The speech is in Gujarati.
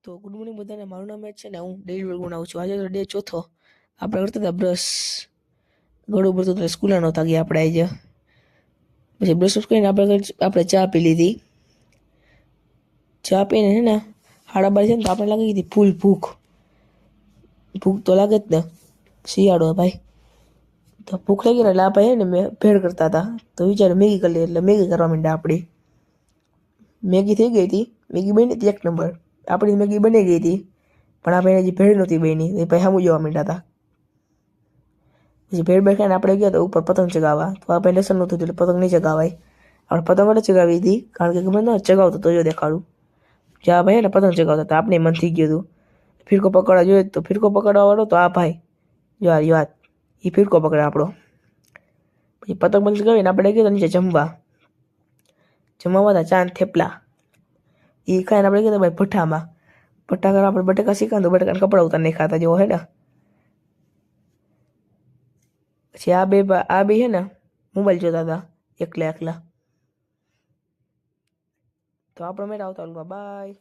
તો ગુડ મોર્નિંગ બધાને. મારું નામ છે ને, હું ડેલી વ્લોગ બનાવું છું. આજે તો ડે ચોથો. આપણે કરતા હતા બ્રશ, ગળું ભરતું એટલે સ્કૂલે નહોતા ગયા આપણે આજે. પછી બ્રશ કરીને આપણે ચા પી લીધી. ચા પીને છે ને 12:30 છે ને, તો આપણે લાગી ગઈ ફૂલ ભૂખ. ભૂખ તો લાગે જ ને, શિયાળો ભાઈ. તો ભૂખ લાગી એટલે આપણે છે ને મેં ભેળ કરતા હતા. તો વિચાર્યું મેગી કરી લઈએ, એટલે મેગી કરવા માંડ્યા આપણી. મેગી થઈ ગઈ હતી, મેગી બની હતી એક નંબર. આપણી મેગી બની ગઈ હતી, પણ આપણે હજી ભેળ નહોતી બની. એ પછી સામું જોવા માંડ્યા હતા. પછી ભેળ બેઠાને આપણે ગયા તો ઉપર પતંગ ચગાવવા. તો આપણે લેસન નહોતું એટલે પતંગ નહીં ચગાવાય. આપણે પતંગ એટલે ચગાવી હતી, કારણ કે ગમે ન ચગાવતો તો જો દેખાડું. જ્યાં ભાઈ ને પતંગ ચગાવતા હતા, આપણે મન થઈ ગયું હતું ફિરકો પકડવા જોઈએ. તો ફિરકો પકડવા વાળો તો આ ભાઈ જો યાદ, એ ફિરકો પકડે આપણો. પછી પતંગ બંધ ચગાવીને આપણે ગયા નીચે જમવા હતા ચાંદ થેપલા. એ ખાઈને આપણે ગયા ભાઈ ભઠ્ઠામાં. ભઠ્ઠા આપણે બટેકા શીખા તો બટેકાના કપડા ઉતાર નહીં ખાતા જેવો હે ને. પછી આ બે છે ને મોબાઈલ જોતા હતા એકલા. તો આપણે મેળા આવતા બાય.